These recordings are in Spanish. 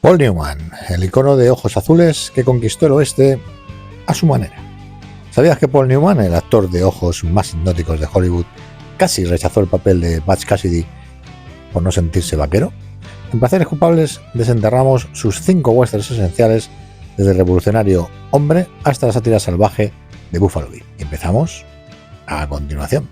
Paul Newman, el icono de ojos azules que conquistó el oeste a su manera. ¿Sabías que Paul Newman, el actor de ojos más hipnóticos de Hollywood, casi rechazó el papel de Butch Cassidy por no sentirse vaquero? En Placeres Culpables desenterramos sus 5 westerns esenciales, desde el revolucionario Hombre hasta la sátira salvaje de Buffalo Bill. Y empezamos a continuación.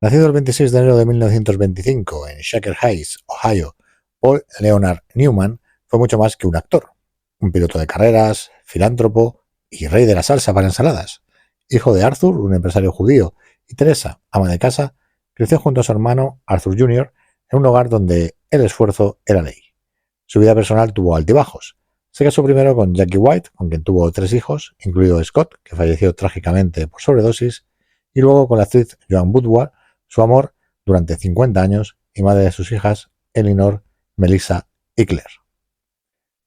Nacido el 26 de enero de 1925 en Shaker Heights, Ohio, Paul Leonard Newman fue mucho más que un actor, un piloto de carreras, filántropo y rey de la salsa para ensaladas. Hijo de Arthur, un empresario judío, y Teresa, ama de casa, creció junto a su hermano Arthur Jr. en un hogar donde el esfuerzo era ley. Su vida personal tuvo altibajos. Se casó primero con Jackie White, con quien tuvo 3 hijos, incluido Scott, que falleció trágicamente por sobredosis, y luego con la actriz Joan Woodward, su amor durante 50 años y madre de sus hijas Eleanor, Melissa y Claire.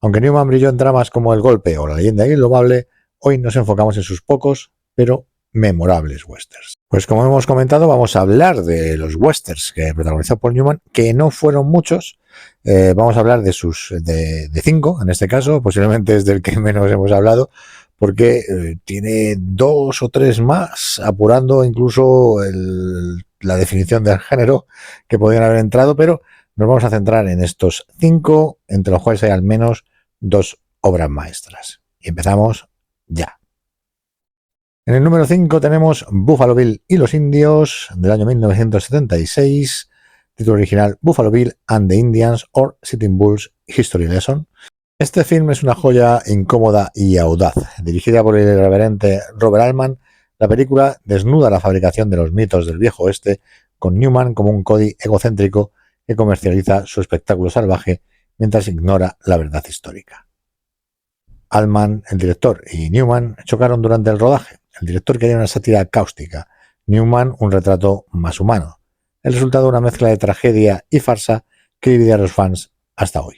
Aunque Newman brilló en dramas como El Golpe o La Leyenda Indomable, hoy nos enfocamos en sus pocos, pero memorables westerns. Pues como hemos comentado, vamos a hablar de los westerns que protagonizó Paul Newman, que no fueron muchos. Vamos a hablar de 5, en este caso, posiblemente es del que menos hemos hablado, porque tiene 2 o 3 más, apurando incluso la definición del género que podrían haber entrado, pero nos vamos a centrar en estos 5, entre los cuales hay al menos 2 obras maestras. Y empezamos ya. En el número 5 tenemos Buffalo Bill y los indios, del año 1976, título original Buffalo Bill and the Indians or Sitting Bull's History Lesson. Este film es una joya incómoda y audaz. Dirigida por el irreverente Robert Altman, la película desnuda la fabricación de los mitos del viejo oeste, con Newman como un Cody egocéntrico que comercializa su espectáculo salvaje mientras ignora la verdad histórica. Altman, el director, y Newman chocaron durante el rodaje. El director quería una sátira cáustica, Newman un retrato más humano. El resultado, una mezcla de tragedia y farsa que divide a los fans hasta hoy.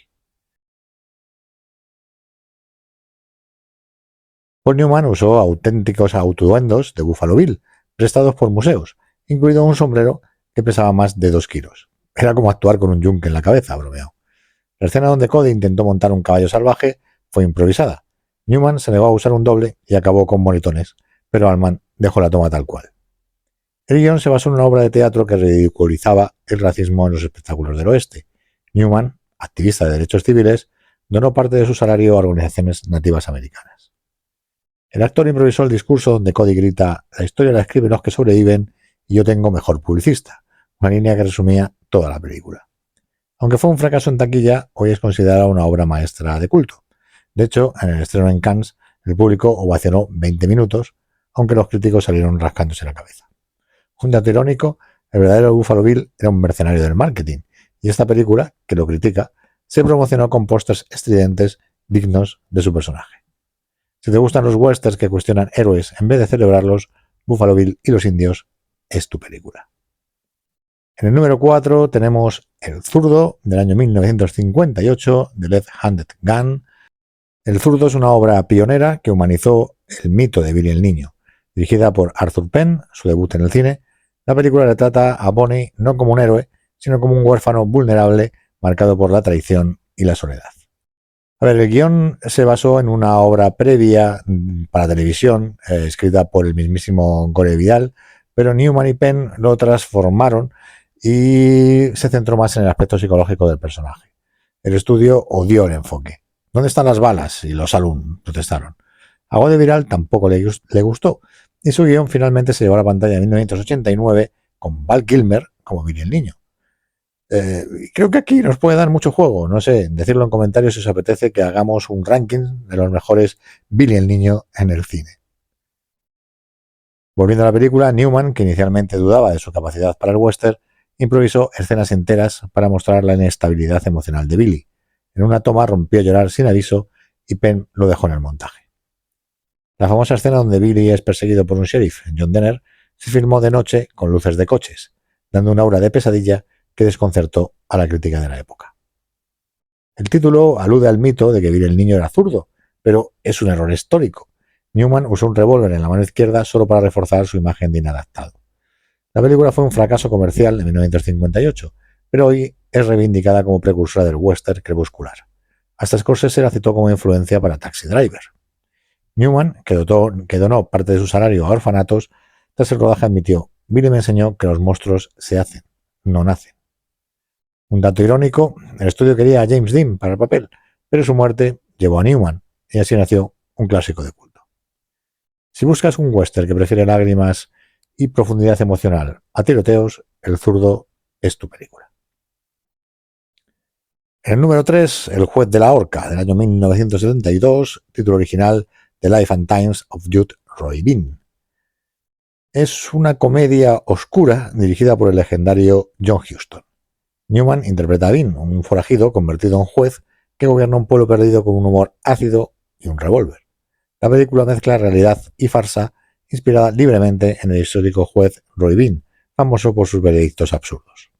Paul Newman usó auténticos autuendos de Buffalo Bill, prestados por museos, incluido un sombrero que pesaba más de 2 kilos. Era como actuar con un yunque en la cabeza, bromeó. La escena donde Cody intentó montar un caballo salvaje fue improvisada. Newman se negó a usar un doble y acabó con moretones, pero Altman dejó la toma tal cual. El guión se basó en una obra de teatro que ridiculizaba el racismo en los espectáculos del oeste. Newman, activista de derechos civiles, donó parte de su salario a organizaciones nativas americanas. El actor improvisó el discurso donde Cody grita: "La historia la escriben los que sobreviven y yo tengo mejor publicista", una línea que resumía toda la película. Aunque fue un fracaso en taquilla, hoy es considerada una obra maestra de culto. De hecho, en el estreno en Cannes, el público ovacionó 20 minutos, aunque los críticos salieron rascándose la cabeza. Un dato irónico, el verdadero Buffalo Bill era un mercenario del marketing, y esta película, que lo critica, se promocionó con pósters estridentes dignos de su personaje. Si te gustan los westerns que cuestionan héroes en vez de celebrarlos, Buffalo Bill y los indios es tu película. En el número 4 tenemos El zurdo, del año 1958, de Left-Handed Gun. El zurdo es una obra pionera que humanizó el mito de Billy el Niño. Dirigida por Arthur Penn, su debut en el cine, la película retrata a Bonnie no como un héroe, sino como un huérfano vulnerable marcado por la traición y la soledad. El guión se basó en una obra previa para televisión, escrita por el mismísimo Gore Vidal, pero Newman y Penn lo transformaron y se centró más en el aspecto psicológico del personaje. El estudio odió el enfoque. ¿Dónde están las balas? Y los saloon protestaron. A Gore Vidal tampoco le gustó, y su guión finalmente se llevó a la pantalla en 1989 con Val Kilmer como Billy el Niño. Creo que aquí nos puede dar mucho juego, no sé, decirlo en comentarios si os apetece que hagamos un ranking de los mejores Billy el Niño en el cine. Volviendo a la película, Newman, que inicialmente dudaba de su capacidad para el western, improvisó escenas enteras para mostrar la inestabilidad emocional de Billy. En una toma rompió a llorar sin aviso y Penn lo dejó en el montaje. La famosa escena donde Billy es perseguido por un sheriff, John Denner, se filmó de noche con luces de coches, dando un aura de pesadilla que desconcertó a la crítica de la época. El título alude al mito de que Bill el niño era zurdo, pero es un error histórico. Newman usó un revólver en la mano izquierda solo para reforzar su imagen de inadaptado. La película fue un fracaso comercial en 1958, pero hoy es reivindicada como precursora del western crepuscular. Hasta Scorsese la citó como influencia para Taxi Driver. Newman, que donó parte de su salario a orfanatos, tras el rodaje admitió: Billy me enseñó que los monstruos se hacen, no nacen. Un dato irónico: el estudio quería a James Dean para el papel, pero su muerte llevó a Newman, y así nació un clásico de culto. Si buscas un western que prefiere lágrimas y profundidad emocional a tiroteos, El zurdo es tu película. En el número 3, El juez de la horca, del año 1972, título original The Life and Times of Jude Roy Bean. Es una comedia oscura dirigida por el legendario John Huston. Newman interpreta a Bean, un forajido convertido en juez que gobierna un pueblo perdido con un humor ácido y un revólver. La película mezcla realidad y farsa, inspirada libremente en el histórico juez Roy Bean, famoso por sus veredictos absurdos.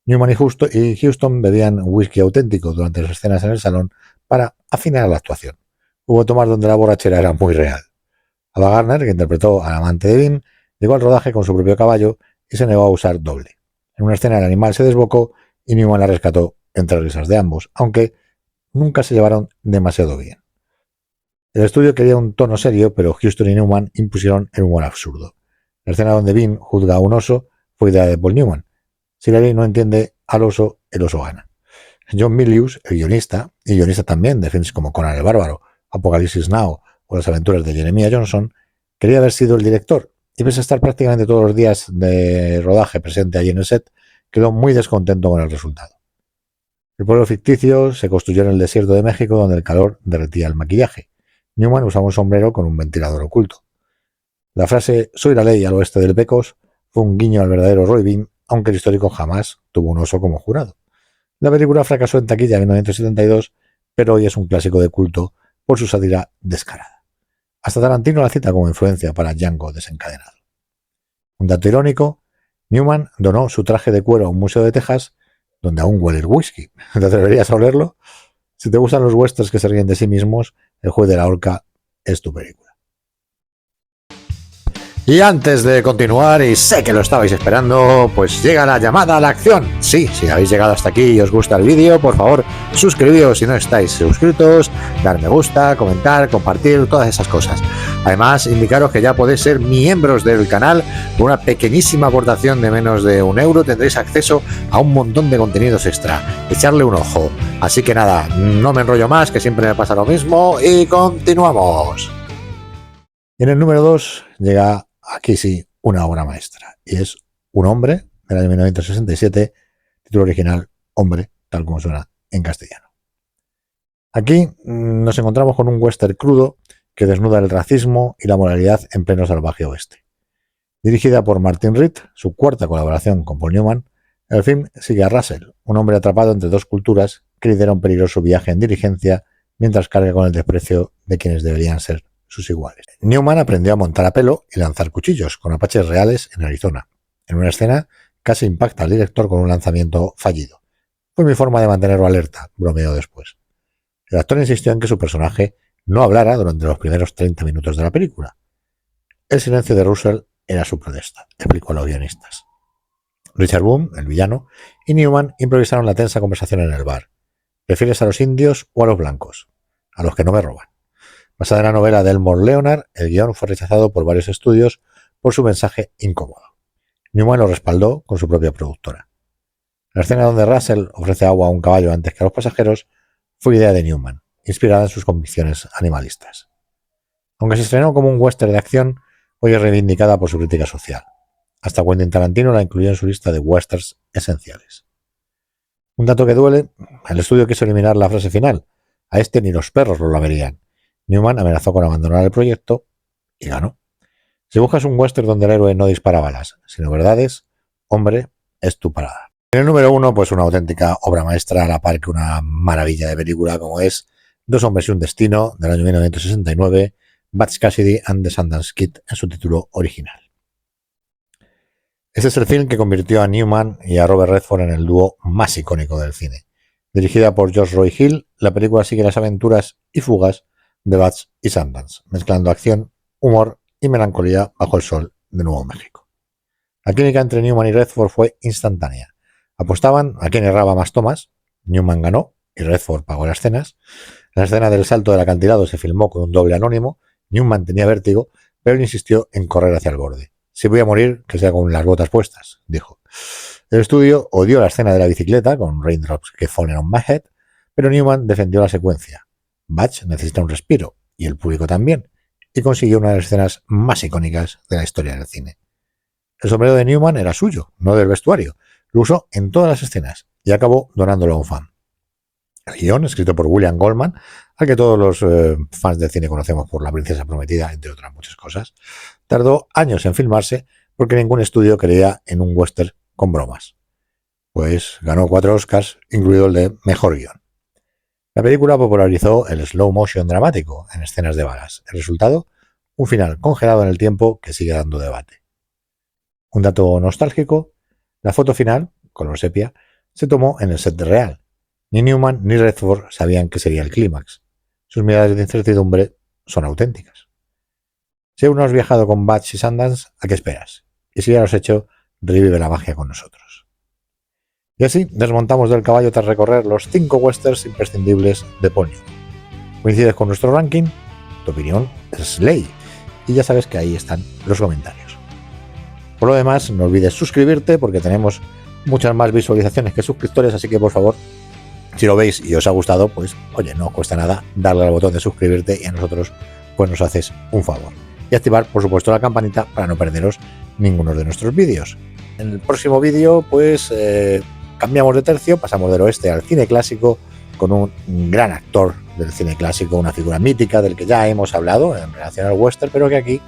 Newman y Huston bebían whisky auténtico durante las escenas en el salón para afinar la actuación. Hubo tomas donde la borrachera era muy real. Ava Gardner, que interpretó al amante de Bean, llegó al rodaje con su propio caballo y se negó a usar doble. En una escena el animal se desbocó y Newman la rescató entre risas de ambos, aunque nunca se llevaron demasiado bien. El estudio quería un tono serio, pero Huston y Newman impusieron el humor absurdo. La escena donde Bean juzga a un oso fue idea de Paul Newman. Si la ley no entiende al oso, el oso gana. John Milius, el guionista, y guionista también de films como Conan el Bárbaro, Apocalipsis Now o Las aventuras de Jeremiah Johnson, quería haber sido el director, y pese a estar prácticamente todos los días de rodaje presente allí en el set, quedó muy descontento con el resultado. El pueblo ficticio se construyó en el desierto de México, donde el calor derretía el maquillaje. Newman usaba un sombrero con un ventilador oculto. La frase "soy la ley al oeste del Pecos" fue un guiño al verdadero Roy Bean, aunque el histórico jamás tuvo un oso como jurado. La película fracasó en taquilla en 1972, pero hoy es un clásico de culto por su sátira descarada. Hasta Tarantino la cita como influencia para Django desencadenado. Un dato irónico: Newman donó su traje de cuero a un museo de Texas, donde aún huele el whisky. ¿Te atreverías a olerlo? Si te gustan los westerns que se ríen de sí mismos, El juez de la horca es tu película. Y antes de continuar, y sé que lo estabais esperando, pues llega la llamada a la acción. Sí, si habéis llegado hasta aquí y os gusta el vídeo, por favor, suscribíos si no estáis suscritos, dar me gusta, comentar, compartir, todas esas cosas. Además, indicaros que ya podéis ser miembros del canal. Con una pequeñísima aportación de menos de €1 tendréis acceso a un montón de contenidos extra. Echarle un ojo. Así que nada, no me enrollo más, que siempre me pasa lo mismo, y continuamos. En el número 2 llega, aquí sí, una obra maestra, y es Un hombre, del año 1967, título original Hombre, tal como suena en castellano. Aquí nos encontramos con un western crudo que desnuda el racismo y la moralidad en pleno salvaje oeste. Dirigida por Martin Ritt, su cuarta colaboración con Paul Newman, el film sigue a Russell, un hombre atrapado entre dos culturas que lidera un peligroso viaje en diligencia mientras carga con el desprecio de quienes deberían ser sus iguales. Newman aprendió a montar a pelo y lanzar cuchillos con apaches reales en Arizona. En una escena casi impacta al director con un lanzamiento fallido. Fue mi forma de mantenerlo alerta, bromeó después. El actor insistió en que su personaje no hablara durante los primeros 30 minutos de la película. El silencio de Russell era su protesta, explicó a los guionistas. Richard Boone, el villano, y Newman improvisaron la tensa conversación en el bar. ¿Prefieres a los indios o a los blancos? A los que no me roban. Basada en la novela de Elmore Leonard, el guión fue rechazado por varios estudios por su mensaje incómodo. Newman lo respaldó con su propia productora. La escena donde Russell ofrece agua a un caballo antes que a los pasajeros fue idea de Newman, inspirada en sus convicciones animalistas. Aunque se estrenó como un western de acción, hoy es reivindicada por su crítica social. Hasta Quentin Tarantino la incluyó en su lista de westerns esenciales. Un dato que duele: el estudio quiso eliminar la frase final. A este ni los perros lo lamerían. Newman amenazó con abandonar el proyecto y ganó. Si buscas un western donde el héroe no dispara balas, sino verdades, Hombre es tu parada. En el número 1, pues una auténtica obra maestra, a la par que una maravilla de película, como es Dos hombres y un destino, del año 1969, Butch Cassidy and the Sundance Kid en su título original. Este es el film que convirtió a Newman y a Robert Redford en el dúo más icónico del cine. Dirigida por George Roy Hill, la película sigue las aventuras y fugas de Butch y Sundance, mezclando acción, humor y melancolía bajo el sol de Nuevo México. La química entre Newman y Redford fue instantánea. Apostaban a quién erraba más tomas. Newman ganó y Redford pagó las cenas. La escena del salto del acantilado se filmó con un doble anónimo. Newman tenía vértigo, pero él insistió en correr hacia el borde. Si voy a morir, que sea con las botas puestas, dijo. El estudio odió la escena de la bicicleta, con Raindrops que Fallen on My Head, pero Newman defendió la secuencia. Butch necesita un respiro, y el público también, y consiguió una de las escenas más icónicas de la historia del cine. El sombrero de Newman era suyo, no del vestuario. Lo usó en todas las escenas y acabó donándolo a un fan. El guión, escrito por William Goldman, al que todos los fans del cine conocemos por La Princesa Prometida, entre otras muchas cosas, tardó años en filmarse porque ningún estudio creía en un western con bromas. Pues ganó 4 Oscars, incluido el de Mejor Guión. La película popularizó el slow motion dramático en escenas de balas. El resultado, un final congelado en el tiempo que sigue dando debate. Un dato nostálgico, la foto final, color sepia, se tomó en el set real. Ni Newman ni Redford sabían qué sería el clímax. Sus miradas de incertidumbre son auténticas. Si aún no has viajado con Butch y Sundance, ¿a qué esperas? Y si ya lo has hecho, revive la magia con nosotros. Y así desmontamos del caballo tras recorrer los 5 westerns imprescindibles de Paul Newman. ¿Coincides con nuestro ranking? Tu opinión es ley. Y ya sabes que ahí están los comentarios. Por lo demás, no olvides suscribirte porque tenemos muchas más visualizaciones que suscriptores, así que por favor, si lo veis y os ha gustado, pues oye, no os cuesta nada darle al botón de suscribirte y a nosotros pues nos haces un favor. Y activar, por supuesto, la campanita para no perderos ninguno de nuestros vídeos. En el próximo vídeo, pues cambiamos de tercio, pasamos del oeste al cine clásico con un gran actor del cine clásico, una figura mítica del que ya hemos hablado en relación al western, pero que aquí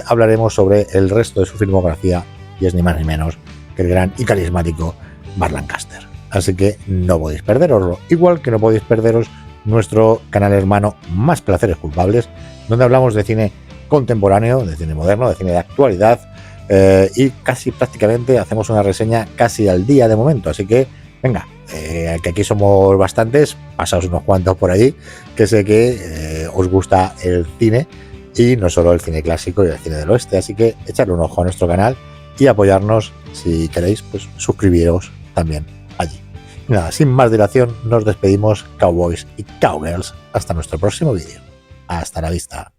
hablaremos sobre el resto de su filmografía y es ni más ni menos que el gran y carismático Burt Lancaster. Así que no podéis perderoslo, igual que no podéis perderos nuestro canal hermano Más Placeres Culpables, donde hablamos de cine contemporáneo, de cine moderno, de cine de actualidad y casi prácticamente hacemos una reseña casi al día de momento. Así que venga, que aquí somos bastantes, pasaos unos cuantos por ahí, que sé que os gusta el cine y no solo el cine clásico y el cine del oeste, así que echarle un ojo a nuestro canal y apoyarnos, si queréis, pues suscribiros también allí. Y nada, sin más dilación, nos despedimos, cowboys y cowgirls, hasta nuestro próximo vídeo. Hasta la vista.